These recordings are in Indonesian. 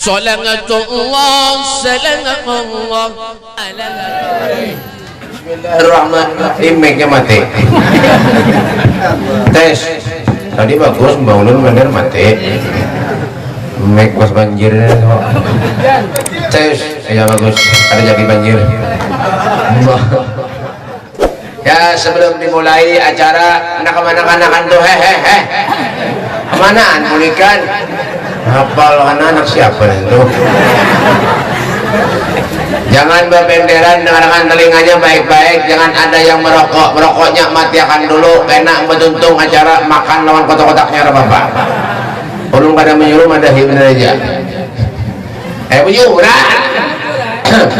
Salatullah salamullah ala Bismillahirrahmanirrahim. Mic-nya mati. Tes. Tadi bagus, bangun bener mati. Mic pas banjir. Tes. Ya bagus. Ada jadi banjir. Ya sebelum dimulai acara anak-anak tuh hehehe. Kemanaan pulihkan? Hafal anak siapa itu? Jangan berbenderan, dengarkan telinganya baik-baik. Jangan ada yang merokoknya matiakan dulu. Enak betuntung acara makan lawan kotak-kotaknya bapak. Ulun pada menyuruh ada hibur aja. Menyuruh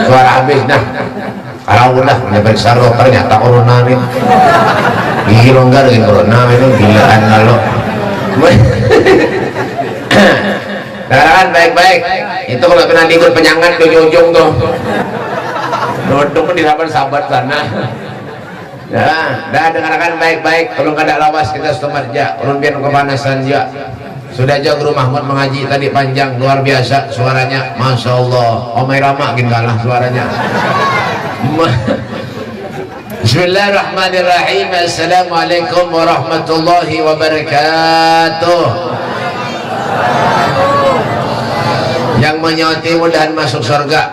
suara habis nah. Kalau udah periksa ternyata corona nih. Gila enggak dengan corona ini gilaan lalu. Dengarkan baik-baik. Itu kalau pernah ikut penyangat di ujung tuh. Duduk di sahabat sana. Dah dengarkan baik-baik. Kalau nggak ada lawas kita stomarja. Ulun biar kepanasan juga. Sudah aja Guru Mahmud mengaji tadi panjang luar biasa suaranya. Masya Allah. Omai Rama gini kalah suaranya. Bismillahirrahmanirrahim. Assalamualaikum warahmatullahi wabarakatuh. Yang menyoti mudahan masuk surga.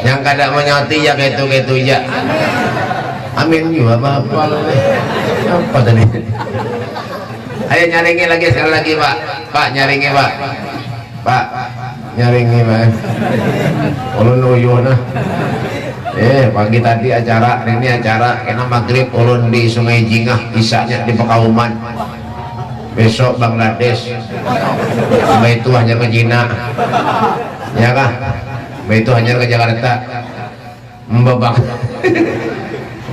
Yang kada menyoti ya gitu-gitu ya. Amin juga apa tadi? Ayo nyaringi lagi sekali lagi Pak. Pak nyaringi Pak. Pak nyaringi Pak. Ulun uyuh nah. Pagi tadi acara, hari ini acara kena maghrib ulun di Sungai Jingah, isanya di Pekauman. Besok Bangladesh. Sampai itu hanya ke Cina. Ya kah? Sampai itu hanya ke Jakarta. Mbak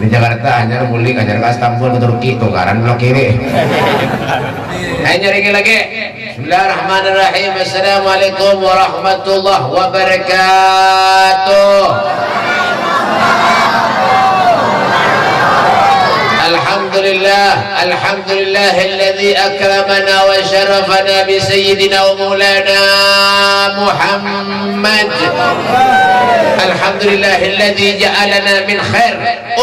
di Jakarta hanya mulik, hanya ke Istanbul, ke Turki, tukaran belok kiri. Ayo nyari lagi. Bismillahirrahmanirrahim. Assalamualaikum warahmatullahi wabarakatuh. الحمد لله الذي أكرمنا وشرفنا بسيدنا ومولانا محمد. الحمد لله الذي جعلنا من خير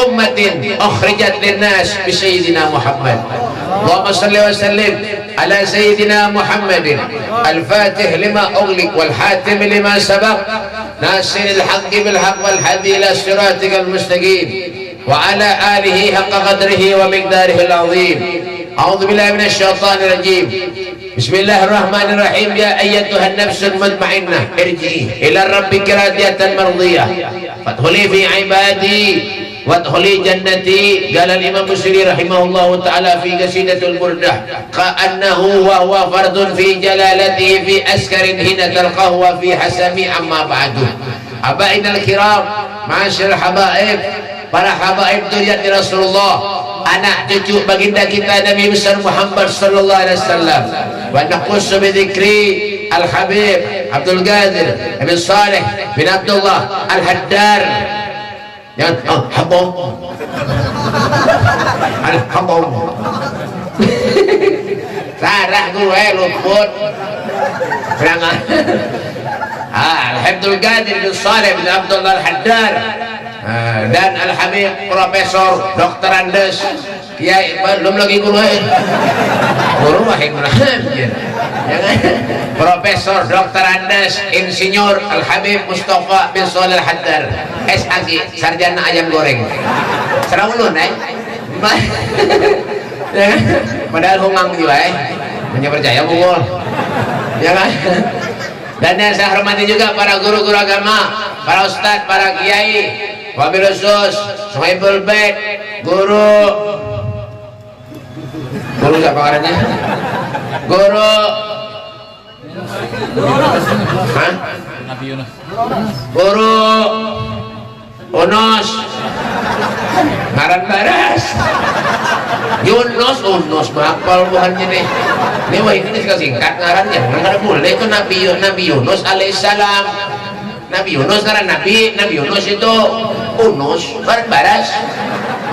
أمة أخرجت للناس بسيدنا محمد. اللهم صل وسلم على سيدنا محمد الفاتح لما أغلق والحاتم لما سبق ناصر الحق بالحق والهادي إلى صراطك المستقيم وعلى آله حق قدره ومقداره العظيم. أعوذ بالله من الشيطان الرجيم. بسم الله الرحمن الرحيم. يا أيتها النفس المطمئنة ارجعي إلى ربك راضية مرضية فادخلي في عبادي وادخلي جنتي. قال الإمام البصري رحمه الله تعالى في قصيدة البردة كأنه وهو فرد في جلالته في أسكر حين تلقاه وفي حسم. أما بعد أبائنا الكرام معاشر الحبائب, para habaib duriat Rasulullah, anak cucu baginda kita Nabi besar Muhammad sallallahu alaihi wasallam. Wa naqussu bi dzikri al-habib Abdul Qadir bin Saleh bin Abdullah al-Haddar. Yang habong al-habong sarah gue luput serangan. Al-Abdul Qadir bin Saleh bin Abdullah al-Haddar dan Al-Habib Profesor Dr. Andes Kiai, belum lagi guru wahid Profesor Dr. Andes Insinyur Al-Habib Mustafa bin Shalih Al-Haddar SAG sarjana ayam goreng serang ulun padahal hungang juga percaya mungul ya kan. Dan yang saya hormati juga para guru-guru agama, para ustadz, para kiai, wabil khusus, Sohaibul Bait, guru siapa karanya? Guru Guru Unus ngaran baras Unus mahapal buhannya nih. Ini wah ini singkat ngarannya nggak boleh itu Nabi Yunus alaihissalam. Nabi Yunus ngaran Nabi Yunus itu Unus ngaran baras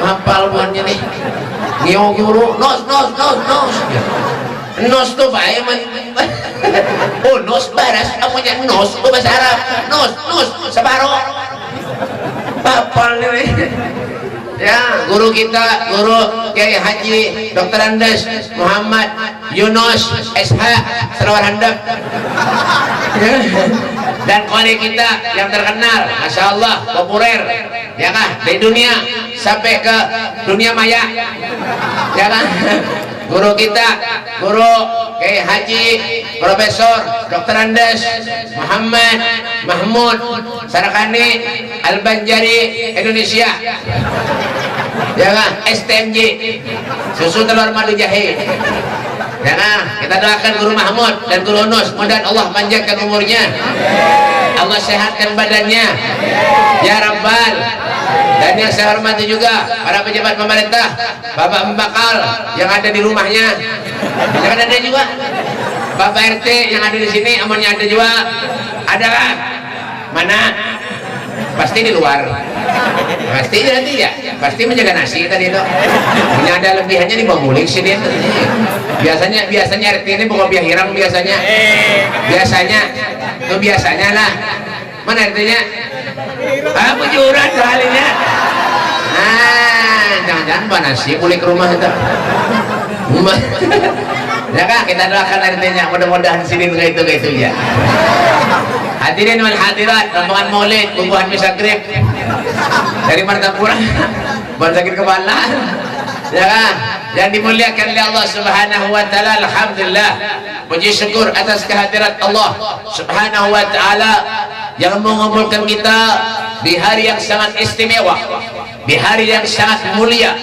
mahapal buhannya nih. Guru nos tuh baik Unus baras, amunya nus, bahasa Arab. Nus, sabaro. Papal nih. Ya, guru kita, guru Kiai Haji Dr. Andes Muhammad Yunus SH Sarawar Handap. Dan kone kita yang terkenal, Masya Allah, populer, ya kan, dari dunia sampai ke dunia maya, ya kan. Guru kita, guru Kiai Haji Profesor Dr. Andes Muhammad Mahmud Sarakani Al-Banjari Indonesia, ya kan, STMJ susu telur madu jahe, ya kan. Kita doakan Guru Mahmud dan Guru Nus, mudah Allah panjangkan umurnya, Allah sehatkan badannya, ya Rabbal. Dan yang saya hormati juga para pejabat pemerintah, Bapak Mbakal yang ada di rumahnya, jangan ada juga Bapak RT yang ada di sini, amannya ada juga, ada kan? Mana? Pasti di luar, pasti nanti ya, pasti menjaga nasi tadi itu. Punya ada lebihannya nih bang mulik sih dia. Biasanya RT ini bukan biar hirang biasanya lah. Mana RT-nya? Bujuran soalnya. Jangan-jangan mbak nasi mulik rumah itu. Ya kan, kita doakan RT-nya, mudah-mudahan sini begitu ya. Hadirin wal hadirat, rombongan maulid bubuhan misagrib dari Martapura buat sakit kepala, ya kan, yang dimuliakan oleh Allah Subhanahu wa taala. Alhamdulillah, puji syukur atas kehadirat Allah Subhanahu wa taala yang mengumpulkan kita di hari yang sangat istimewa, di hari yang sangat mulia,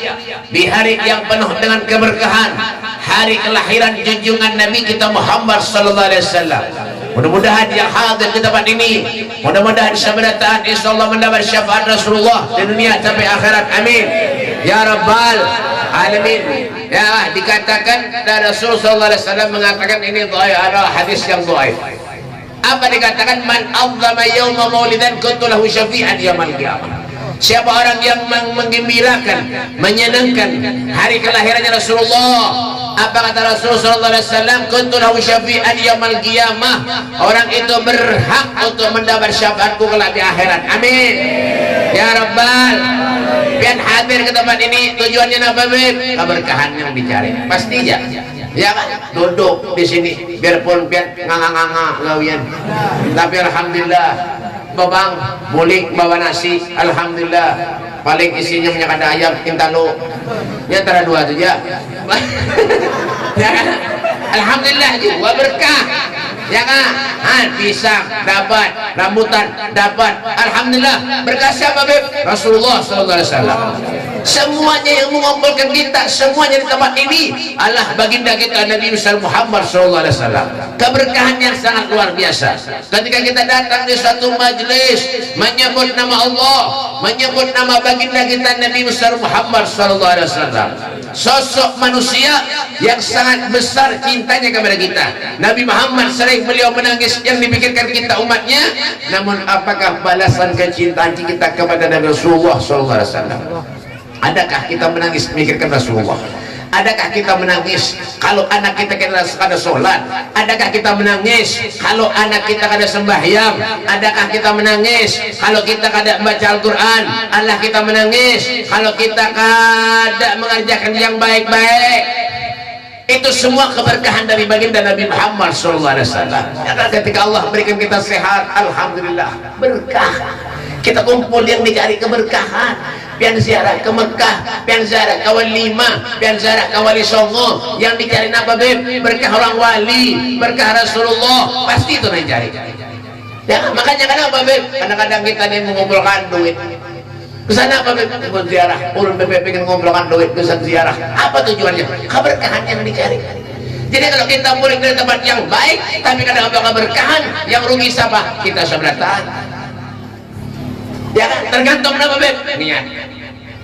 di hari yang penuh dengan keberkahan, hari kelahiran junjungan Nabi kita Muhammad sallallahu alaihi wasallam. Mudah-mudahan yang hadir di tempat ini, mudah-mudahan sebenarnya insyaallah mendapat syafaat Rasulullah di dunia sampai akhirat, amin ya rabbal alamin. Ya, dikatakan dari Rasul sallallahu alaihi wasallam mengatakan ini ada hadis yang dhaif. Apa dikatakan? Man azzama yauma maulidan kuntu lahu syafi'an yaumil qiyamah. Siapa orang yang menggembirakan, menyenangkan hari kelahirannya Rasulullah, apa kata Rasulullah sallallahu alaihi wasallam? Kuntu lahu syafi'an yaumil qiyamah. Orang itu berhak untuk mendapat syafaatku kelak di akhirat. Amin. Ya Rabbal. Pian hadir ke tempat ini tujuannya apa, Beb? Keberkahan yang dicari. Pasti ya. Ya kan, duduk di sini biarpun pian nganga-nganga gawian. Tapi alhamdulillah babang mulik bawa nasi, alhamdulillah paling isinya minyak ada ayam intalo ya antara dua saja. Ya kan, alhamdulillah juga berkah, ya kan. Pisang dapat, rambutan dapat, alhamdulillah. Berkah siapa, Beb? Rasulullah sallallahu alaihi wasallam. Semuanya yang mengumpulkan kita, semuanya di tempat ini Allah baginda kita Nabi Muhammad SAW. Keberkahan yang sangat luar biasa. Ketika kita datang di suatu majelis menyebut nama Allah, menyebut nama baginda kita Nabi Muhammad SAW, sosok manusia yang sangat besar cintanya kepada kita. Nabi Muhammad sering beliau menangis yang dipikirkan kita umatnya. Namun apakah balasan kecintaan kita kepada Nabi Rasulullah SAW? Adakah kita menangis memikirkan Rasulullah? Adakah kita menangis kalau anak kita kada sholat? Adakah kita menangis kalau anak kita kada sembahyang? Adakah kita menangis kalau kita kada baca Al-Quran? Allah kita menangis kalau kita kada mengerjakan yang baik-baik? Itu semua keberkahan dari baginda Nabi Muhammad SAW. Ketika Allah berikan kita sehat, alhamdulillah berkah. Kita kumpul yang dicari keberkahan. Pian ziarah ke Mekah, pian ziarah ke Wali 5, pian ziarah ke Wali Songo. Yang dicari apa, Beb? Berkah orang wali, berkah Rasulullah. Pasti itu yang dicari. Ya, makanya kenapa, Beb? Kadang-kadang kita nih mengumpulkan duit. Kesana apa, Beb? Buat ziarah. Urun Beb pengen mengumpulkan duit, kesana ziarah. Apa tujuannya? Keberkahan yang dicari. Jadi kalau kita murid dari tempat yang baik, tapi kadang apa keberkahan, yang rugi siapa? Kita seberatan. Ya kan, tergantung nama, Beb? Niat.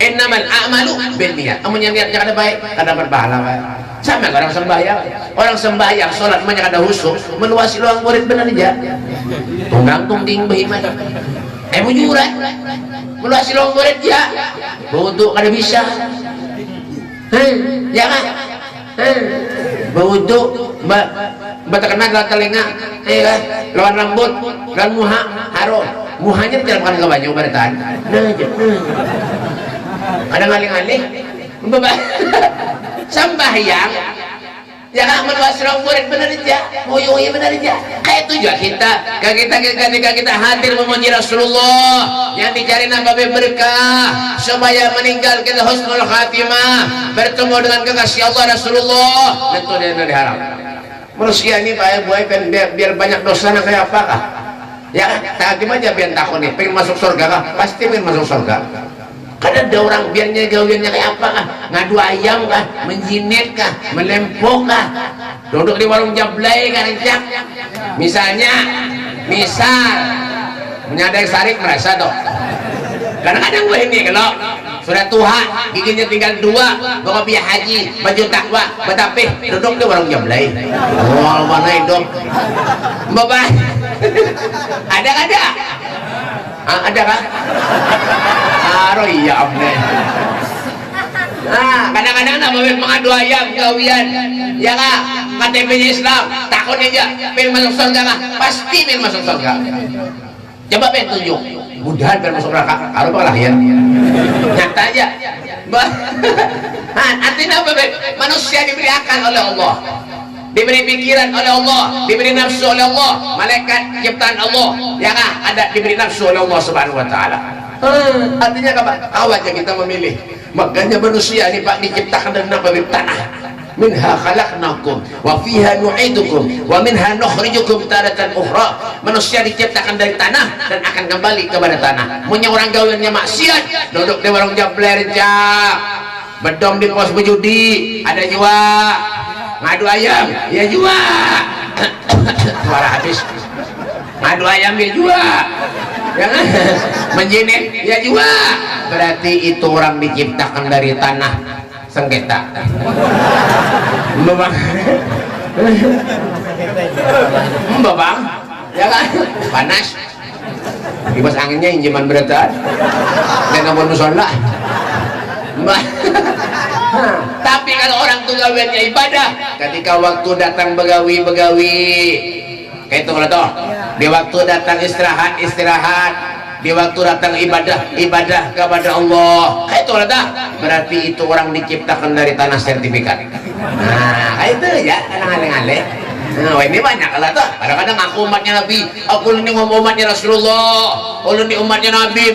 Innamal a'malu bin niat. Amunnya niatnya kada baik, kada berpahala, Pak. Sama orang sembahyang. Orang sembahyang salat banyak ada khusyuk, meluasi luang murid benar aja. Tunggang tungting bahimah. Bujuran. Meluasi luang murid ya. Wudu kada bisa. Ya kan? Wudu bata kena lawan telinga, lawan rambut, lawan muha, harum. Muhanya tidak makan ke banyu bertahan. Ada ngaling-ngaling, sambahyang. Ya kan menwasrong murid benar aja, moyoi benar aja. Kayak itu juga kita ketika kita hadir memuji Rasulullah, yang dicari nabi berkah supaya meninggal kita husnul khatimah, bertemu dengan kekasih Allah Rasulullah. Itu yang diharap. Manusia ini baik kan biar banyak dosa kayak apakah? Ya kan, aja biar takut nih, pengen masuk surga kah? Pasti pengen masuk surga. Kadang ada orang biarnya gawiannya kayak apa kah? Ngadu ayam kah? Menjinit kah? Melempok kah? Duduk di warung jablay kan? Misal menyadari sarik merasa dong. Kadang-kadang gue ini kalau sudah tua, giginya tinggal 2, bawa biaya haji, baju takwa, betapih, duduk di warung jablay. Oh, mana itu? Bapak, ada? Ada kan? Iya abne. Nah, kadang-kadang nak mengadu ayam gawian, ya kak, KTP-nya Islam, takut aja, pengen masuk surga kak, pasti pengen masuk surga. Coba pengen tunjuk, mudahan pengen masuk neraka, harus apa ya? Nyata aja. Artinya apa? Manusia diberi akal oleh Allah, diberi pikiran oleh Allah, diberi nafsu oleh Allah, malaikat ciptaan Allah, ya kak, ada diberi nafsu oleh Allah Subhanahu Wa Taala. Artinya apa? Awalnya kita memilih. Makanya manusia ini Pak diciptakan dari tanah. Minha khalaqnakum wa fiha nu'idukum wa minha nukhrijukum taratan ukhra. Manusia diciptakan dari tanah dan akan kembali kepada tanah. Punya orang gawennya maksiat, duduk di warung jabler jak, bedom di pos berjudi, ada juga ngadu ayam, ya juga. Suara habis. Ngadu ayam ya juga. Ya kan? Menjinit ya juga. Berarti itu orang diciptakan dari tanah sengketa. Bang, ya kan? Panas. Kipas anginnya injeman beretan. Dan ngabon musola. Tapi kalau orang tuh gawiannya ibadah, ketika waktu datang begawi, kayak itu kalau toh. Di waktu datang istirahat, di waktu datang ibadah kepada Allah. Kayak itu lah, berarti itu orang diciptakan dari tanah sertifikat. Nah, itu ya, kadang-kadang. Nah, ini banyak lah tuh. Kadang-kadang aku umatnya Nabi, aku ini ngomong umatnya Rasulullah, aku ini umatnya Nabi,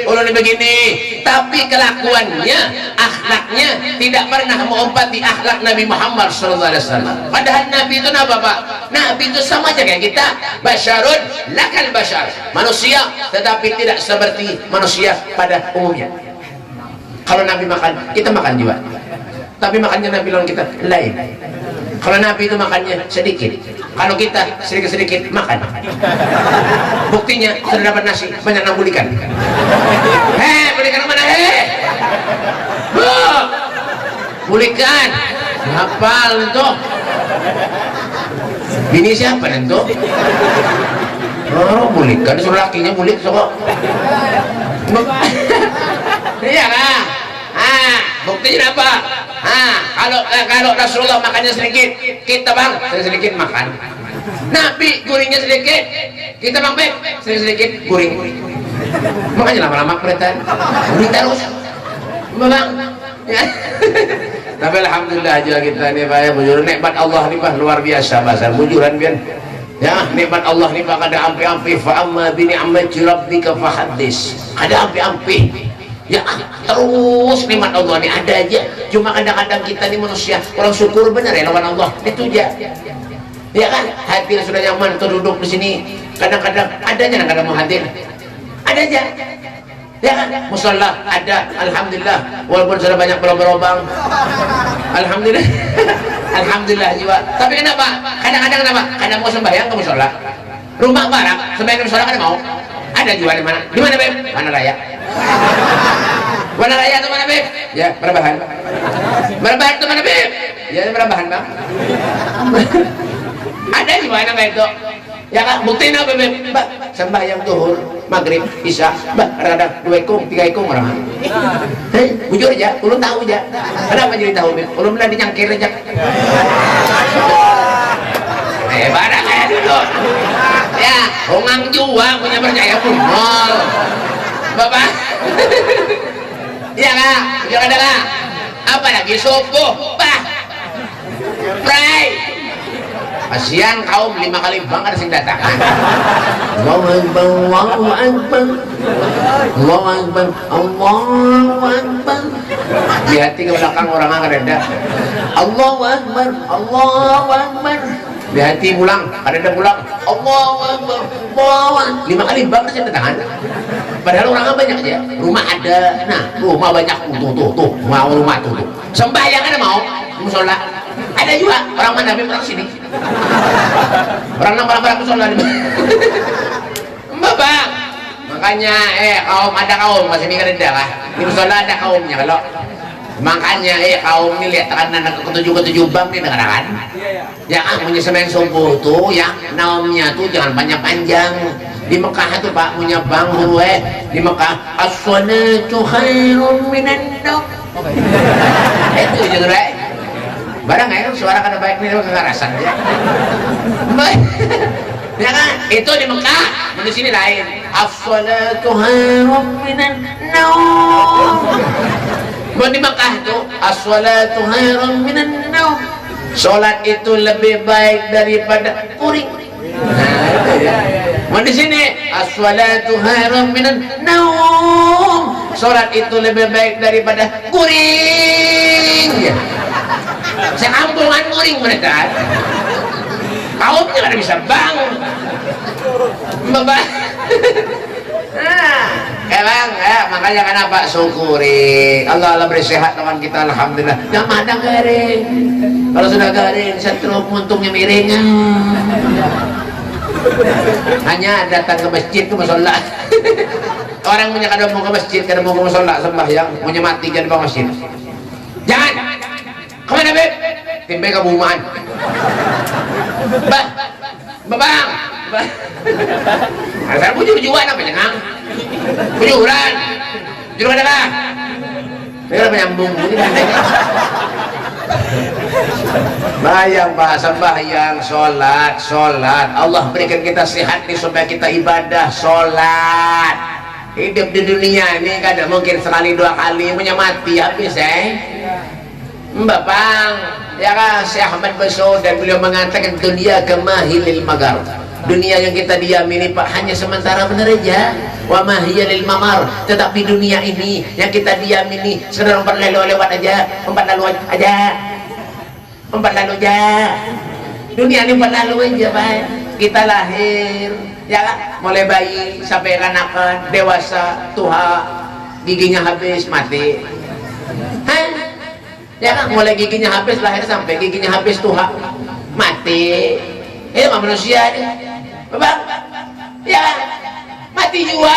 aku ini begini. Tapi kelakuannya, akhlaknya tidak pernah mengumpati akhlak Nabi Muhammad SAW. Padahal Nabi itu apa Pak? Nabi itu sama aja kayak kita. Basyarun lakal basyar, manusia tetapi tidak seperti manusia pada umumnya. Kalau Nabi makan, kita makan juga. Tapi makannya Nabi lawan kita lain. Kalau Nabi itu makannya sedikit, kalau kita sedikit-sedikit makan. Buktinya sudah dapat nasi banyak nambulikan. Bulikan mana bulikan hafal itu. Bini siapa itu? Oh, bulikan suruh lakinya bulik sok. Iya lah. Buktinya apa? Kalau Rasulullah makannya sedikit, kita bang sedikit makan. Nabi guringnya sedikit, kita bang sedikit guring. Makanya lama-lama kelihatan guring terus, bang. Ya. Tapi alhamdulillah aja kita nih Pak ya, bujur nikmat Allah nih Pak luar biasa bahasa bujuran biar. Ya nikmat Allah nih Pak ada ampi-ampi. Fa amma bi ni'mati rabbika fahaddis. Ada ampi-ampi. Ya terus nikmat Allah ini ada aja. Cuma kadang-kadang kita ini manusia kurang syukur benar ya lawan Allah itu aja. Ya kan hati sudah nyaman tuh duduk di sini. Kadang-kadang adanya kadang mau hadir ada aja. Ya kan musola ada alhamdulillah walaupun sudah banyak berobang. Alhamdulillah. Alhamdulillah juga. Tapi kenapa? Kadang-kadang kenapa? Kadang mau sembahyang ke musola. Rumah barang sembahyang ke musola kan mau. Ada juga di mana? Di mana Beb? Mana raya? Mana raya atau mana Beb? Ya, Merabahan. Merabahan itu mana Beb? Ya, Merabahan Bang. Ada di mana kayak itu? Ya kan, buktiin apa Beb? Mbak, sembahyang zuhur, maghrib, isya, Mbak, ada 2 ekong, 3 ekong orang. Bujur aja, ulun tahu aja. Kenapa jadi tahu Beb? Ulun bilang dinyangkir aja. Barang kayak dulu. Ya, hongang juang punya percaya kumol. Bapak. Iya kak, jangan ada kak. Apa lagi subuh, bah. Pray. Kasihan kaum 5 kali banget sing datang. Allahu Akbar, Allahu Akbar, Allahu Akbar, Allahu Akbar. Di hati ke belakang orang akan ada. Allahu Akbar, Allahu Akbar. Di hati pulang, ada pulang. Allahu Akbar, Allahu Akbar. 5 kali banget sing datang. Padahal orangnya banyak aja. Rumah ada, nah rumah banyak tuh, mau rumah tuh. Sembahyang ada mau, musola. Ada juga orang mana orang sini. Orang nambah musola. Bapak. Makanya kaum ada kaum masih mikir dah. Di musola ada kaumnya kalau. Makanya kaum ini lihat tekanan ketujuh bang nih dengarkan. Ya punya semen subuh tuh ya naumnya tuh jangan panjang. Di Mekah tuh Pak punya bang di Mekah as-salatu khairun minan naum. Itu juga barang suara kada baik nih kekerasan ya. Ya kan itu di Mekah, di sini lain. As-salatu khairun minan naum. Di Mekah tuh as-salatu khairun minan naum. Salat itu lebih baik daripada kuring. Nah, itu ya. Di sini as-salatu khairun minan naum. Salat itu lebih baik daripada kuring. Sekampungan kuring mereka. Kaumnya kada bisa bangun. Bapak. Bang, makanya kenapa syukuri Allah beri sehat teman kita alhamdulillah. Yang ada garing. Kalau sudah garing, setrum untungnya miring. Hanya datang ke masjid ke musola. Orang punya kada mau ke masjid, kada mau ke musola sembahyang, punya mati jadi bang masjid. Jangan. Kemana beb? Timbe kebumaan. Bang. Asal bujur-bujuan apa jangan? Bujuran. Juru ada lah. Dia penyambung. Bayang Pak, sembahyang, sholat. Allah berikan kita sehat nih supaya kita ibadah, sholat. Hidup di dunia ini kadang mungkin sekali 2 kali punya mati habis Bapak, ya kan Syekh Ahmad Basud dan beliau mengatakan dunia kemahilil magar. Dunia yang kita diami ini Pak hanya sementara benar aja. Wa mahiyalil mamar. Tetapi dunia ini yang kita diami ini sekedar umpat lalu lewat aja, umpat lalu aja. Dunia ini umpat lalu aja Pak. Kita lahir, ya kan? Mulai bayi sampai kanak-kanak, dewasa, tua, giginya habis mati. Ya kan mulai giginya habis lahir sampai giginya habis tuha mati. Itu mah manusia dia. Bapak, ya mati juga.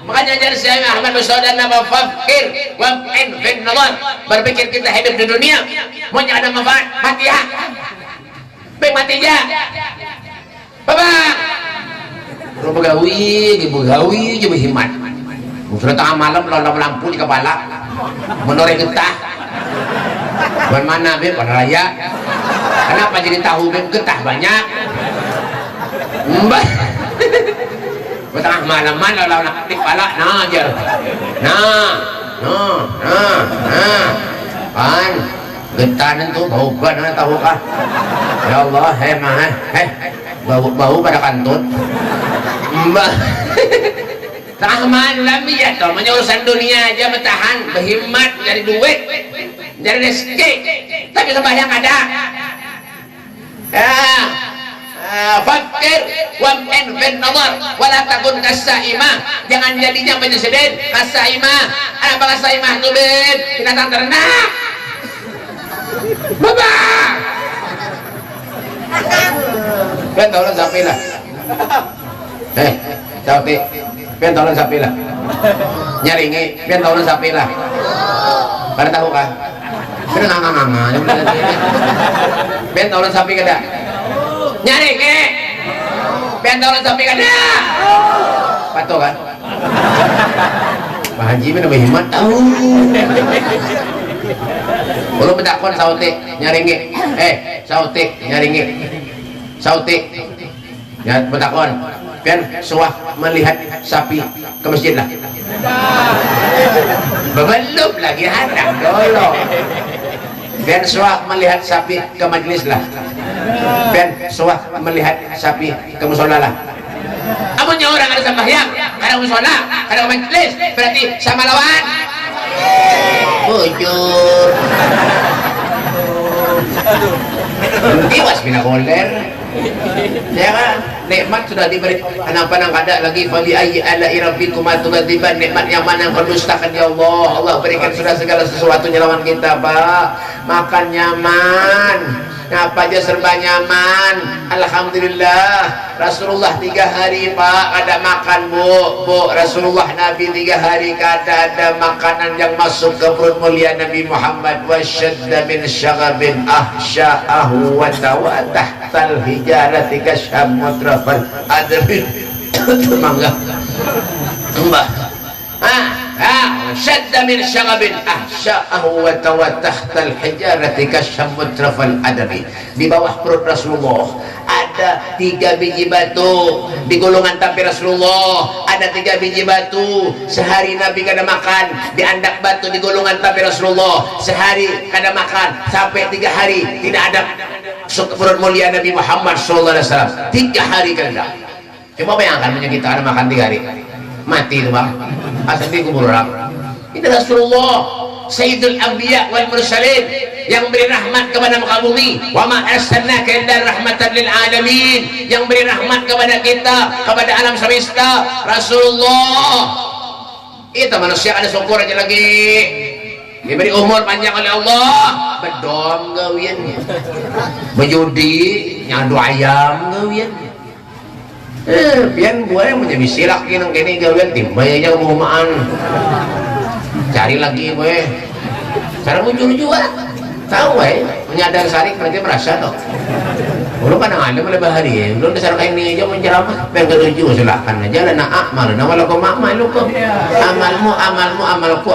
Makanya jadi saya Ahmad Basud dan fakir wa'in fin nazar. Berpikir kita hidup di dunia mau ada manfaat mati ya. Mati aja. Bapak. Kalau begawi je berhimat. Sudah tengah malam lampu di kepala. Menoreh getah. Mana beb raya. Kenapa jadi tahu beb getah banyak? Mbak. Tengah malaman lalu nak di kepala nah aja. Nah. Kan getaran tuh bau banget tahu kah? Ya Allah, bau pada kantut. Mbak. Tengah malam ya toh menyurusan dunia aja bertahan berhimmat dari duit dari rezeki tapi sembahyang ada fakir wa'in fin nazar wala takun kasaimah. Jangan jadinya penyesedin kasaimah. Apa kasaimah tuh ben binatang ternak. Bapak ben tolong sapilah Sauti pian tolong sapilah nyaringi pian tolong sapilah pada tahu kah kena nganga pian tolong sapi kada nyaringi pian tolong sapi kada patuh kan Pak Haji mana berhimat tahu belum bedakon sauti nyaringi sauti nyaringi sauti ya betakon pian suah melihat sapi ke masjid lah belum lagi hadang dulu pian suah melihat sapi ke majelis lah pian suah melihat sapi ke musola lah. Amunnya orang ada sembahyang kada musola kada majelis berarti sama lawan bujur tiwas binakoler ya kan nikmat sudah diberi kenapa nang kada lagi fabi ayyi ala'i rabbikuma tukadziban nikmat yang mana yang kau dustakan ya Allah. Allah berikan sudah segala sesuatunya lawan kita Pak makan nyaman apa aja serba nyaman alhamdulillah. Rasulullah 3 hari Pak ada makan bu Rasulullah Nabi 3 hari kada ada makanan yang masuk ke perut mulia Nabi Muhammad wasyadda min syagabin ahsya'ahu wa tahtal hijarati kasyamutrafal adabin mangga mbah syadda min syagabin ahsya'ahu wa tahtal hijarati kasyamutrafal adabi. Di bawah perut Rasulullah ada 3 biji batu, di golongan tapi Rasulullah ada 3 biji batu. Sehari Nabi kada makan di andak batu di golongan tapi Rasulullah sehari kada makan sampai 3 hari tidak ada perut mulia Nabi Muhammad sallallahu alaihi wasallam 3 hari kada. Coba bayangkan punya kita ada makan 3 hari mati itu Bang asal di kubur orang. Itu Rasulullah Sayyidul Anbiya wal Mursalin yang beri rahmat kepada muka bumi. Wa ma arsalnaka illa rahmatan lil alamin, yang beri rahmat kepada kita, kepada alam semesta. Rasulullah itu manusia ada syukur aja lagi diberi umur panjang oleh Allah. Bedom gawian berjudi nyadu ayam gawian pian gue yang menjadi silak gini gawian timbay aja kemumaan cari lagi gue cara muncul juga tahu menyadar sarik nanti merasa toh belum kan ada mulai bahari ya belum dasar kain ini aja menceramah pengen ketujuh silakan aja lah nak amal nama laku makmal lu kok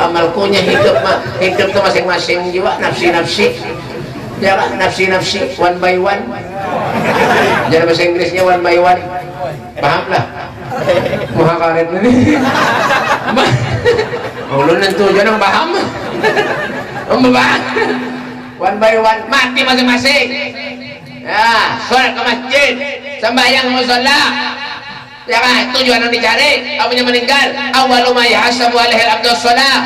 amalku nya hidup tuh masing-masing jiwa nafsi ya kan nafsi one by one jadi bahasa Inggrisnya one by one paham lah muha karet ini ulun nentu jangan paham one by one mati masing-masing ya sholat ke masjid sembahyang musola ya kan tujuan yang dicari namanya meninggal awwalu ma yahasabu alaihi abdus sholat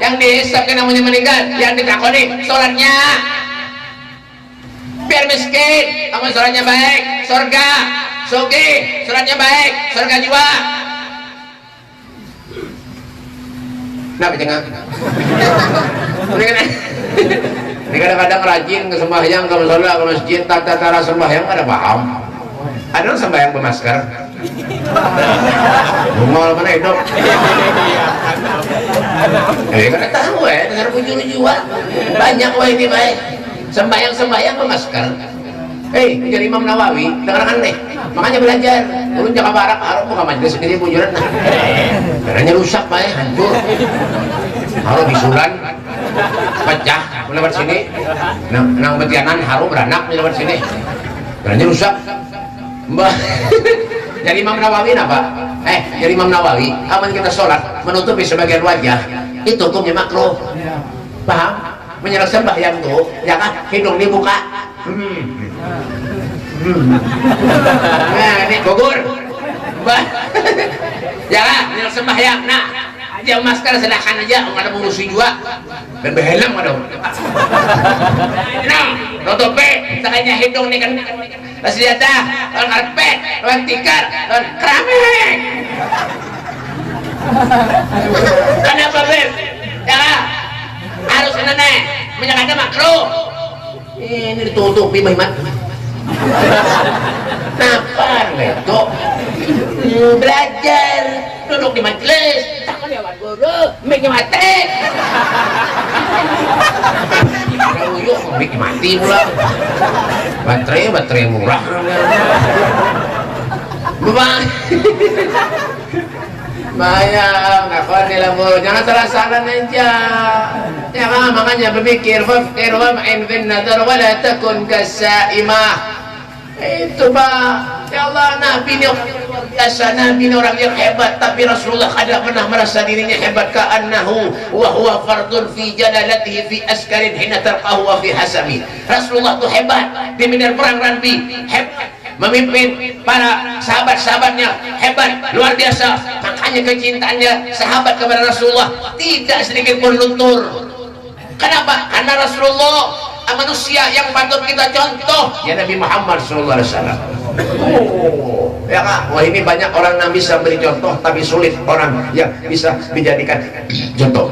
yang dihisabkan namanya meninggal yang ditakoni sholatnya biar miskin amal sholatnya baik surga sugih sholatnya baik surga jiwa. Kenapa jangan? Ini kadang-kadang rajin ke sembahyang, ke musola, ke masjid, tata cara sembahyang ada paham. Ada yang sembahyang bermasker. Bungol mana hidup? Kada tahu dengar bujur-jual. Banyak ini baik. Sembahyang bermasker. Jadi Imam Nawawi dengar aneh. Makanya belajar. Ulun Jakarta Barat harus buka majelis ini bujuran. Karena rusak hancur. Harus bisulan pecah lewat sini. Nang betianan harus beranak lewat sini. Karena rusak. Mbah. Jadi Imam Nawawi apa? Jadi Imam Nawawi, aman kita sholat menutupi sebagian wajah, itu hukumnya makruh. Paham? Menyerah sembahyang tuh, ya kan? Hidung dibuka. Nah, ini gugur. Ya kan? Menyerah sembahyang. Nah, aja masker silahkan aja, nggak ada mengurusi juga. Dan berhelm ada. Nah, tutupi, sakanya hidung nih kan. Senjata, lawan karpet, lawan tikar, lawan keramik. Kenapa Beb? Ya, harus nenek menyangka makruh. Ini ditutupi Mbah Iman. Napar itu belajar, duduk di majelis, takkan lewat guru, miknya mati. Yuk, miknya mati pula. Baterai murah. Bayang, ngakuan nila mo. Jangan salah-salah aja. Ya makanya berpikir, fakir wa ma'in bin nadar wa la takun kasaimah. Itu Pak, ya Allah, Nabi ini luar biasa, Nabi ini orang yang hebat, tapi Rasulullah tidak pernah merasa dirinya hebat. Ka'annahu wa huwa fardun fi jalalatihi fi askarin hina tarqahu wa fi hasabi. Rasulullah itu hebat di medan perang Ranbi, hebat memimpin para sahabat-sahabatnya, hebat, luar biasa. Makanya kecintaannya sahabat kepada Rasulullah tidak sedikit pun luntur. Kenapa? Karena Rasulullah manusia yang patut kita contoh ya Nabi Muhammad SAW. Ya Kak, wah ini banyak orang yang bisa beri contoh, tapi sulit orang yang bisa dijadikan contoh.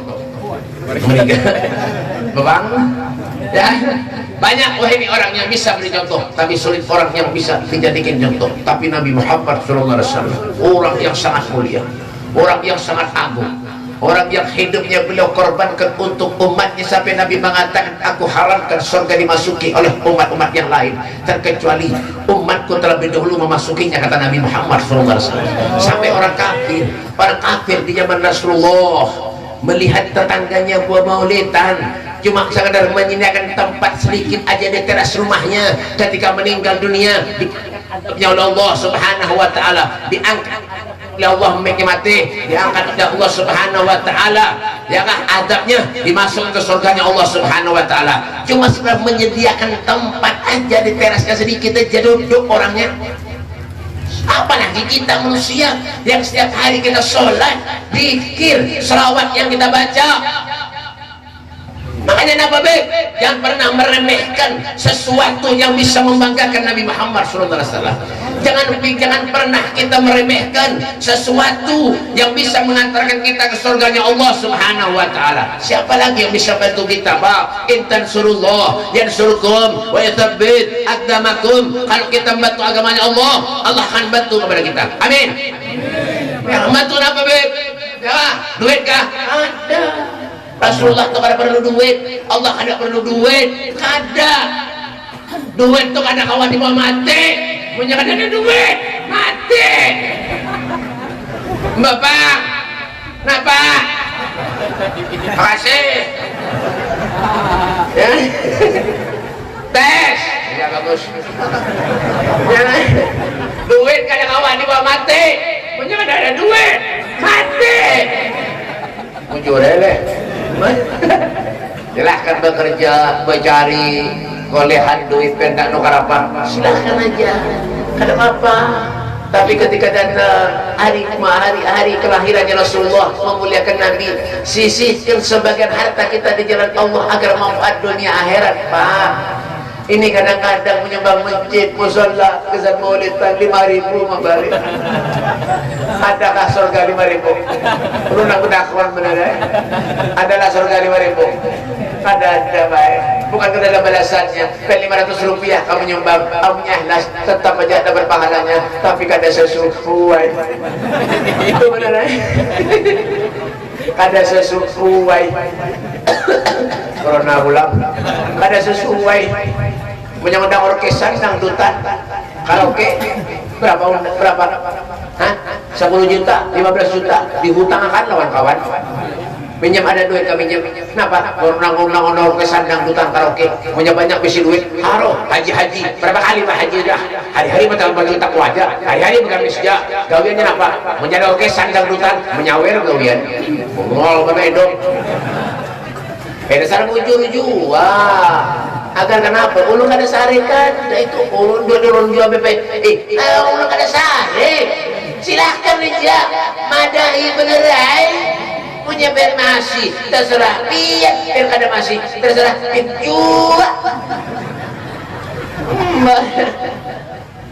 Bebang, ya banyak wah ini orang yang bisa beri contoh, tapi sulit orang yang bisa dijadikan contoh. Tapi Nabi Muhammad SAW orang yang sangat mulia, orang yang sangat agung, orang yang hidupnya beliau korbankan untuk umatnya sampai Nabi mengatakan, aku haramkan surga dimasuki oleh umat-umat yang lain terkecuali umatku terlebih dahulu memasukinya, kata Nabi Muhammad SAW. Sampai orang kafir di zaman Rasulullah melihat tetangganya buat maulidan, cuma sekadar menyediakan tempat sedikit aja di teras rumahnya, ketika meninggal dunia diangkatnya oleh Allah Subhanahu wa taala, diangkat oleh Allah mati, diangkat oleh Allah Subhanahu wa taala, ya kan, adabnya dimasukkan ke surganya Allah Subhanahu wa taala. Cuma sudah menyediakan tempat aja di terasnya sedikit aja duduk orangnya. Apalagi kita manusia yang setiap hari kita sholat, zikir, selawat yang kita baca. Makanya Nabi jangan pernah meremehkan sesuatu yang bisa membanggakan Nabi Muhammad SAW. Jangan pernah kita meremehkan sesuatu yang bisa mengantarkan kita ke surganya Allah Subhanahu wa taala. Siapa lagi yang bisa bantu kita, Pak? Intan surullah yansurkum wa yatsabbit aqdamakum. Kalau kita bantu agamanya Allah, Allah akan bantu kepada kita. Amin. Yang bantu apa, Beb? Ya, duit kah? Ada. Rasulullah itu kada perlu duit, Allah kada perlu duit, kada. Duit itu kada kawan dibawa mati, punya kada ada duit, mati. Bapak, kenapa? Makasih. Ya. Tes, ya bagus. Ya. Duit kada kawan dibawa mati, punya kada ada duit, mati. Mujur lele. Silahkan bekerja, mencari golehan duit pendak nukar apa, silahkan aja, kada apa-apa. Tapi ketika datang hari kelahirannya Rasulullah, memuliakan Nabi, sisihkan sebagian harta kita di jalan Allah agar manfaat dunia akhirat, Pak. Ini kadang-kadang menyumbang masjid, musola, kesan maulidan 5.000 membalik. Adakah surga 5.000? Lu nak berdakwah benar ya? Adalah surga 5.000? Ada baik. Bukan kada ada balasannya. Pen 500 rupiah kamu nyumbang, kamu ikhlas, tetap aja ada berpahalanya. Tapi kada sesuai. Itu benar ya? Kada sesuai. Corona ulang. Kada sesuai. Menyandang orkesan dangdutan karaoke berapa? Hah? 10 juta, 15 juta dihutangkan lawan kawan. Minjem ada duit kami minjem. Kenapa? Orang orkesan dangdutan karaoke punya banyak besi duit. Haro haji berapa kali Pak haji dah? Hari-hari betul betul tak wajah. Hari-hari bukan misja. Gawiannya apa? Menjadi orkesan dangdutan menyawer gawian. Ngol bedong. Dasar mujur jua. Agar kenapa? Ulu kada sare kan? Itu ulu dua jual BP. Ulu kada sare. Silahkan aja. Madahi benerai. Punya ber masih. Terserah. Biar kada masih. Terserah. Jua.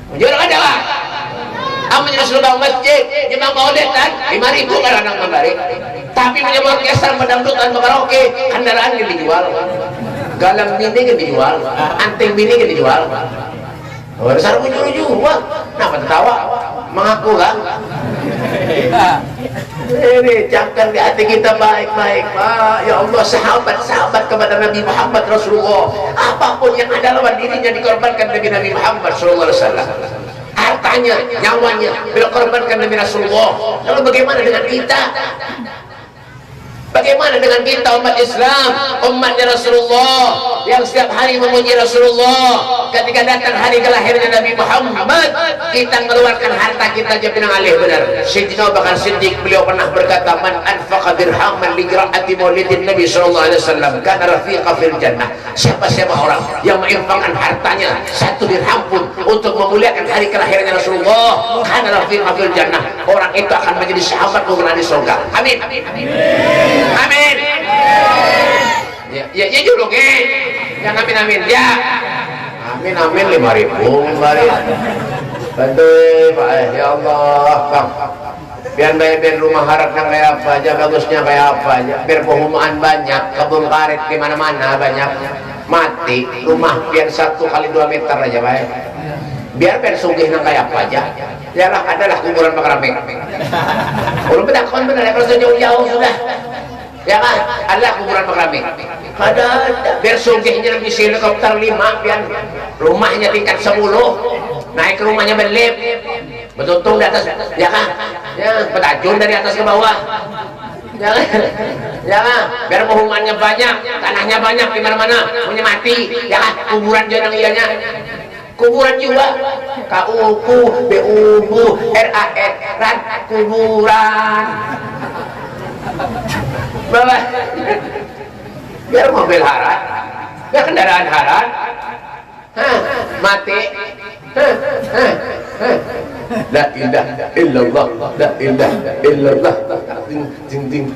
Mujur kada lah. Amun jelas lubang masjid, nyembang maulid kan 5.000 kan anak membari. Tapi menyebut orkestra pedangdutan karaoke, kendaraan yang dijual, galang bini yang dijual, anting bini yang dijual. Oh, dasar ujung-ujung, kenapa tertawa? Mengaku kan? Ini camkan di hati kita baik-baik, Pak. Ya Allah, sahabat-sahabat kepada Nabi Muhammad Rasulullah, apapun yang ada lawan dirinya dikorbankan demi Nabi Muhammad SAW. Hartanya, nyawanya dikorbankan demi Rasulullah. Lalu bagaimana dengan kita? Bagaimana dengan kita umat Islam, umatnya Rasulullah yang setiap hari memuji Rasulullah, ketika datang hari kelahiran Nabi Muhammad, kita mengeluarkan harta kita aja pinang alih benar. Sayyidina Abu Bakar Siddiq, beliau pernah berkata, man anfaqa dirhaman li qiraati maulidin Nabi sallallahu alaihi wasallam kana rafiqa fil jannah. Siapa orang yang menginfakkan hartanya 1 dirham pun untuk memuliakan hari kelahiran Rasulullah, kana rafiqa fil jannah, orang itu akan menjadi sahabat di surga. Amin. Amin. Ya dulu ke. Yang amin ya. Amin 5.000 kembali. Bantu Pak, ya Allah, Bang. Biar rumah harapnya kayak apa aja, bagusnya kayak apa aja. Biar perumahan banyak, kebun karet di mana-mana banyak. Mati rumah biar 1 kali 2 meter aja Pak. Biar sugihnya kayak apa aja. Yalah, adalah kuburan makrame. Udah betakon bener ya, kalau jauh-jauh sudah. Ya kan, ada kuburan makrame. Ada, biar sugihnya bisa helikopter 5, biar rumahnya tingkat 10, naik ke rumahnya berlip, betul-betul di atas, ya kan? Ya, petajun dari atas ke bawah. Jangan, biar perumahannya banyak, tanahnya banyak di mana-mana, punya mati, ya kan? Kuburan jangan ianya. Kuburan juga, KUKU, BUBU, RAN, kuburan. Bapak, biar mobil harat, biar kendaraan harat, mati. La ilaha illallah, la ilaha illallah, ding ding,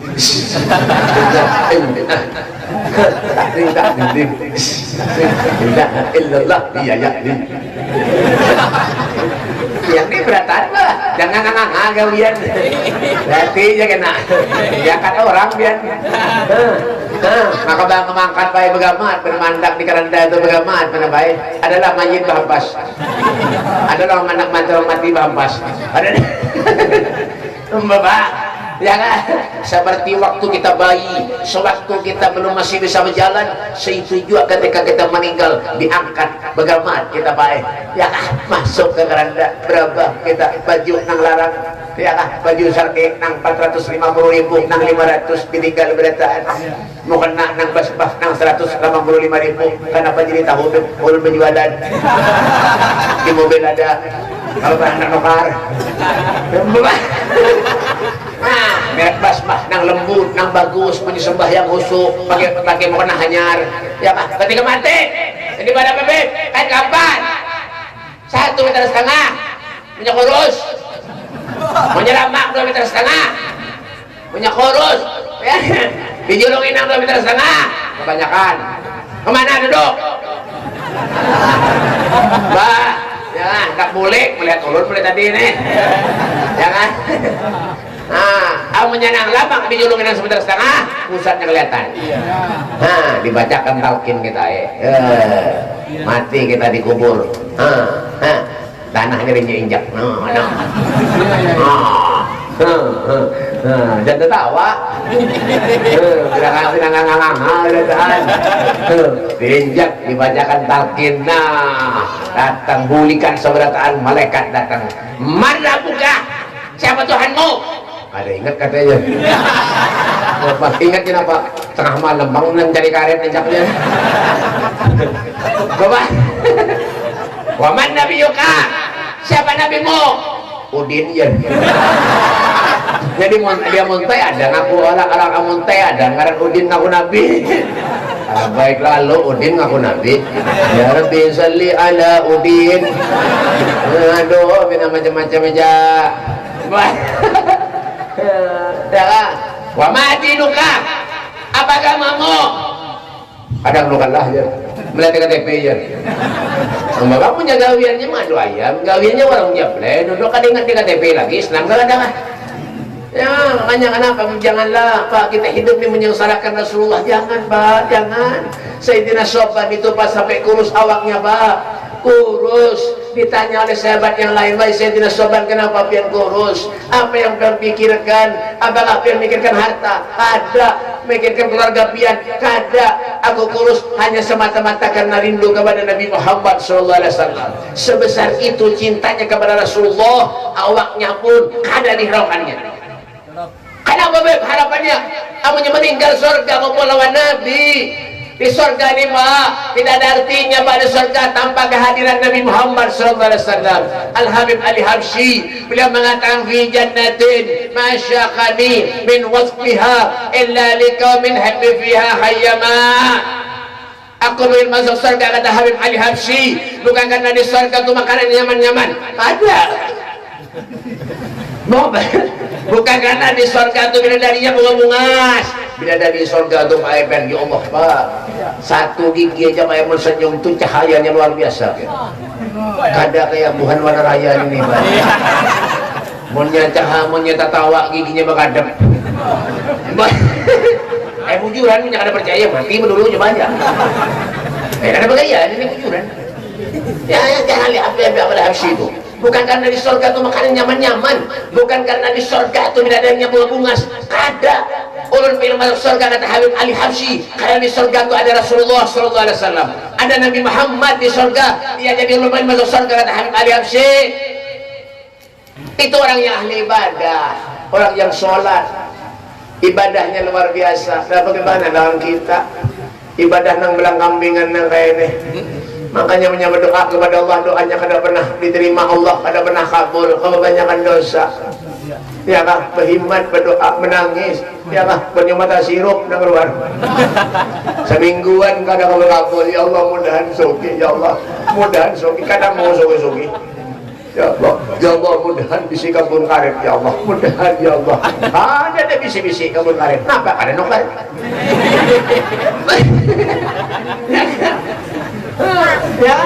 illallah, iya ya. Yang ini beratan lah, jangan nganga gawian. Berarti ya kena, ya kata orang biar. Maka bang kemangkat baik begamat, bermandak di keranda itu begamat, mana baik. Adalah mayit bahambas, adalah anak mantul mati bahambas. Ada, Bapak. Ya kan? Seperti waktu kita bayi, sewaktu kita belum masih bisa berjalan, seitu juga ketika kita meninggal diangkat bagaimana kita baik, ya kan? Masuk ke keranda berapa kita baju nang larang, ya kan? Baju sarke nang 450.000, nang 500 ditinggal berataan, mau kena nang basbah nang 185.000, kenapa jadi tahu ulun penjualan di mobil ada kalau anak nukar. Nah, merek basmah nang lembut, nang bagus, penyembah yang khusyuk, pakai mukena hanyar. Ya Pak, ketika mati, jadi pada bebek, kan kapan? 1,5 meter, punya kurus. Mau nyeramak 2,5 meter, punya kurus. Ya, dijulungin nang 2,5 meter, kebanyakan. Kemana duduk? Mbak, ya, tak boleh melihat ulun boleh tadi ini, ya kan? Amunnya nang labang dijulungin nang 1,5 meter, pusatnya kelihatan. Nah, dibacakan talqin kita mati kita dikubur. Tanahnya diinjak. Jangan tertawa. Diinjak, dibacakan talqin. Nah, datang bulikan seberataan malaikat datang. Mana buka? Siapa Tuhanmu? Ada ingat katanya. Pas ingat kenapa tengah malam bangun cari karet injaknya. Bapak. Waman Nabi Yuka. Siapa nabimu? Udin ya. Jadi dia muntai ada ngaku orang muntai ada ngaran Udin ngaku nabi. Baik lalu Udin ngaku nabi. Ya Rabbi salli ala Udin. Aduh, bina macam-macam aja. Wa madinuka, apa agamamu? Kadang lukalah ya, melihat KTP ya. Kamu punya gawiannya madu ayam, gawiannya warung jablay, duduk kadang di KTP lagi, Islam gak ada kan? Ya makanya kenapa janganlah Pak kita hidup ini menyengsarakan Rasulullah, jangan Pak, jangan. Sayyidina Soban itu pas sampai kurus awaknya Pak, kurus. Ditanya oleh sahabat yang lain, baik Sayyidina Soban kenapa pian kurus? Apa yang pian pikirkan? Apakah pian mikirkan harta? Ada. Mikirkan keluarga pian? Kada. Aku kurus hanya semata-mata karena rindu kepada Nabi Muhammad SAW. Sebesar itu cintanya kepada Rasulullah, awaknya pun ada di harapannya. Kenapa beb harapannya? Amunya meninggal surga mau lawan Nabi. Di surga ini Pak, tidak ada artinya Pak di surga tanpa kehadiran Nabi Muhammad SAW. Al-Habib Ali Habsyi beliau mengatakan fi jannatin masyaqani min wasfiha illa liqaumin habbi fiha hayyama. Aku ingin masuk surga, kata Habib Ali Habsyi, bukan karena di surga itu makanan nyaman-nyaman, ada. Bukan karena di surga itu bidadarinya bunga-bungas. Bidadari di surga itu Pak Eben, ya Allah Pak, satu gigi aja Pak Eben senyum itu cahayanya luar biasa. Kada kayak buhan warna raya ini Pak. Munnya cahaya, munnya tatawa, giginya menghadap. Bujuran, punya kada percaya mati dulu coba aja. Kada percaya, ini bujuran. Ya jangan lihat apa Habsyi itu. Bukan karena di surga itu makanan nyaman-nyaman, bukan karena di surga itu bidadarinya bunga-bungas, kada. Ulun film masuk surga, kata Habib Ali Habsyi, karena di surga itu ada Rasulullah SAW, ada Nabi Muhammad di surga, dia jadi ulun masuk surga, kata Habib Ali Habsyi. Itu orang yang ahli ibadah, orang yang sholat, ibadahnya luar biasa. Dan bagaimana dalam kita ibadah nang belang kambingan nang kayak ini. Makanya menyambut doa kepada Allah, doanya kada pernah diterima Allah, kada pernah kabul, kebanyakan dosa. Ya kah, berhimmat berdoa menangis, ya kah, bernyumata sirup nang keluar. Semingguan kada kabul, ya Allah mudahan suki, ya Allah mudahan suki, kada mau suki. Ya Allah mudahan bisi kabun karet, ya Allah mudahan, ya Allah. Ada bisi-bisi kabun karet, kenapa kada nok karet? Ya,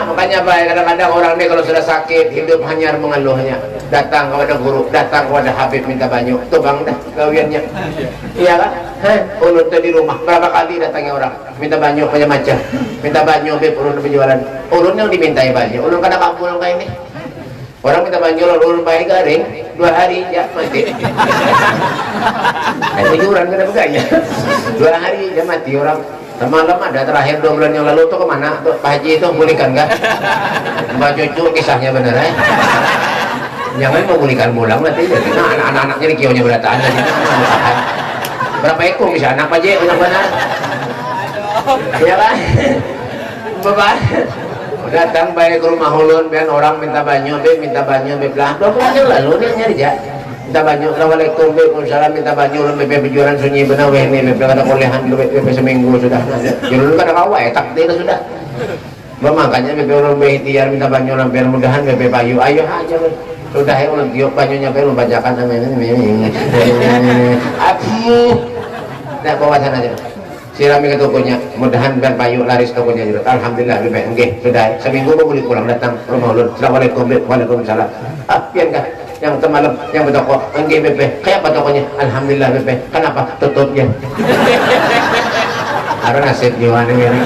makanya baik kadang-kadang orang ini kalau sudah sakit hidup hanya mengeluhnya, datang kepada guru, datang kepada Habib minta banyu, tuh bang dah kawiannya, iya kan? Ulun di rumah berapa kali datangnya orang minta banyu macam-macam, minta banyu Habib ulun berjualan, ulun yang dimintai banyu, ulun kada kabul kayak ini. Orang minta banyu ulun bayar garing 2 hari ya mati. Bujuran kada beganya, 2 hari ya mati orang. Malam ada terakhir 2 bulan yang lalu tuh kemana tuh Pak Haji itu pulihkan kan Mbak Cucu kisahnya bener ya jangan mau pulihkan pulang nanti nah anak-anaknya di kionya berataan berapa ekor bisa anak Pak Haji benar-benar ya kan Bapak datang baik ke rumah ulun biar orang minta banyu belah 2 bulan yang lalu nih nyari ya minta banyu, assalamualaikum, waalaikumsalam, minta banyu, BP berjualan sunyi benar, ini BP kada kolehan, BP seminggu sudah. Jadi kada kawai, takdir sudah. Makanya BP orang ikhtiar minta banyu, biar mudahan BP payu, ayo aja sudah ya ulun tiup banyunya, ulun bacakan sama ini. Aduh, dah bawa sana aja. Sirami ke tokonya, mudahan biar payu laris tokonya juga. Alhamdulillah BP, oke sudah. Seminggu boleh pulang datang rumah ulun. Assalamualaikum, waalaikumsalam. Pian kah? Yang semalam yang bertoko enggak BP kayak apa tokonya alhamdulillah BP kenapa tutupnya ada nasib gimana ini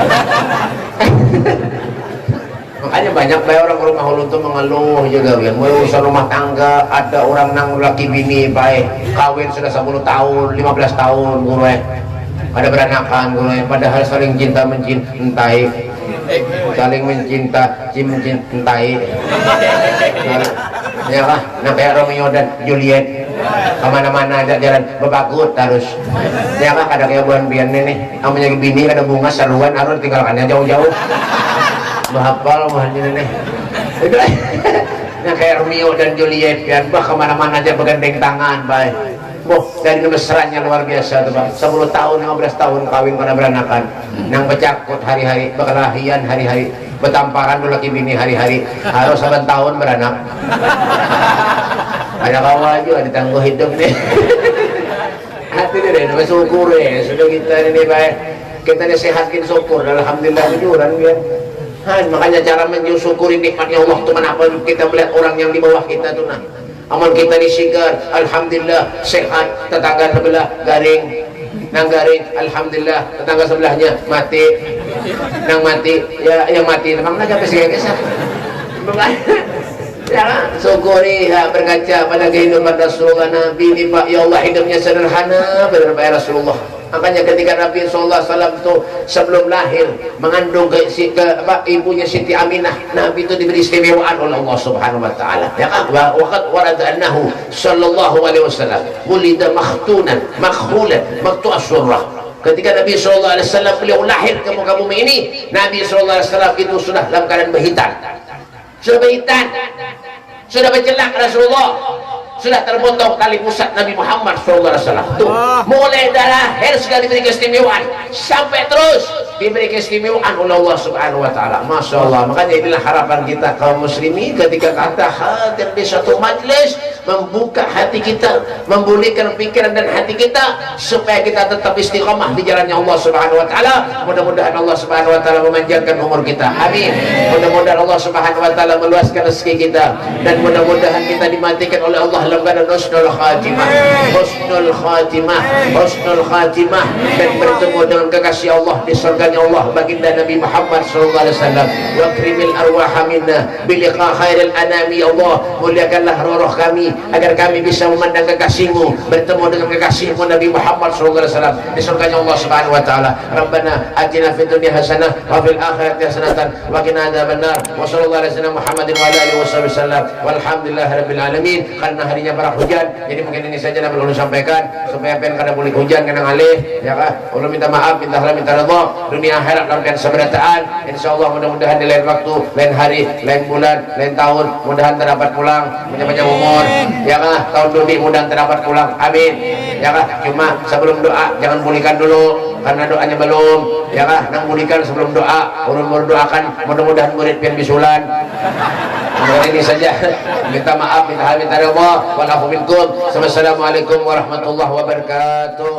makanya banyak bayi orang ke rumah ulun tuh mengeluh juga kan mau urusan rumah tangga ada orang nang laki bini baik kawin sudah 10 tahun 15 tahun gue ada beranakan gue padahal saling cinta mencintai saling mencintai ya lah, nah kayak Romeo dan Juliet kemana-mana ada jalan bebagut terus ya lah ada kayak buan bian nih namanya bini ada bunga seruan harus tinggalkannya jauh-jauh bahapal bahannya nih nah kayak Romeo dan Juliet bian bah kemana-mana aja bergandeng tangan baik dari mesranya luar biasa tuh Pak 10 tahun 15 tahun kawin pada beranakan nang becakut hari-hari berkelahian hari-hari betamparan dulu laki bini hari-hari harus 7 tahun beranak ada kawal juga ditangguh hidup nih hati deh namanya syukur ya sudah kita ini baik kita disehatkan syukur alhamdulillah jujuran ya makanya cara mensyukuri nikmatnya Allah tuh kenapa kita melihat orang yang di bawah kita tuh nah amal kita disigar alhamdulillah sehat tetangga sebelah garing nang garing alhamdulillah tetangga sebelahnya mati nang mati ya yang mati memang aja kesini ya syukuri ya berkaca pada kehidupan Rasulullah Nabi ini Pak ya Allah hidupnya sederhana benar Pak Rasulullah makanya ketika Nabi SAW itu sebelum lahir mengandung ke ibunya Siti Aminah Nabi itu diberi istimewaan oleh Allah Subhanahu Wa Taala ya kan waqad warada annahu sallallahu alaihi wasallam wulida makhtunan makhulan maktu asyurrah Ketika Nabi SAW beliau lahir ke muka bumi ini, Nabi SAW itu sudah dalam keadaan berhitan, sudah berhitan, sudah berjelak Rasulullah, sudah terpotong tali pusat Nabi Muhammad SAW. Tuh, mulai dari lahir sudah diberi keistimewaan sampai terus diberi keistimewaan oleh Allah Subhanahu wa taala. Masya Allah. Makanya inilah harapan kita kaum muslimin ketika kita hadir di suatu majlis, membuka hati kita, memulihkan pikiran dan hati kita supaya kita tetap istiqomah di jalannya Allah Subhanahu wa taala. Mudah-mudahan Allah Subhanahu wa taala memanjangkan umur kita. Amin. Mudah-mudahan Allah Subhanahu wa taala meluaskan rezeki kita, dan mudah-mudahan kita dimatikan oleh Allah dalam keadaan husnul khatimah, husnul khatimah, husnul khatimah, dan bertemu dengan kekasih Allah di surganya Allah baginda Nabi Muhammad sallallahu alaihi wasallam. Wa krimil arwah minna bi liqa khairil anami. Ya Allah, muliakanlah roh-roh kami agar kami bisa memandang kekasihmu, bertemu dengan kekasihmu Nabi Muhammad sallallahu alaihi wasallam di surganya Allah Subhanahu wa taala. Rabbana atina fid dunya hasanah wa fil akhirati hasanatan wa qina adzabannar. Wa sallallahu alaihi wasallam Muhammadin wa alihi wasallam. Walhamdulillahirabbil alamin. Karena harinya para hujan, jadi mungkin ini saja yang perlu sampaikan supaya pen kada boleh hujan kena ngalih, ya kan? Allah minta maaf, minta redha, dunia akhirat dalam keadaan seberataan. Insyaallah mudah-mudahan di lain waktu, lain hari, lain bulan, lain tahun, mudahan terdapat pulang panjang umur, ya kan? Tahun duni mudahan terdapat pulang. Amin. Ya kan? Cuma sebelum doa jangan pulihkan dulu karena doanya belum, ya kan? Nang pulihkan sebelum doa, urun doakan mudah-mudahan murid pian bisulan. Ini saja, minta maaf, minta redha, walafu minkum. Wassalamualaikum warahmatullahi wabarakatuh.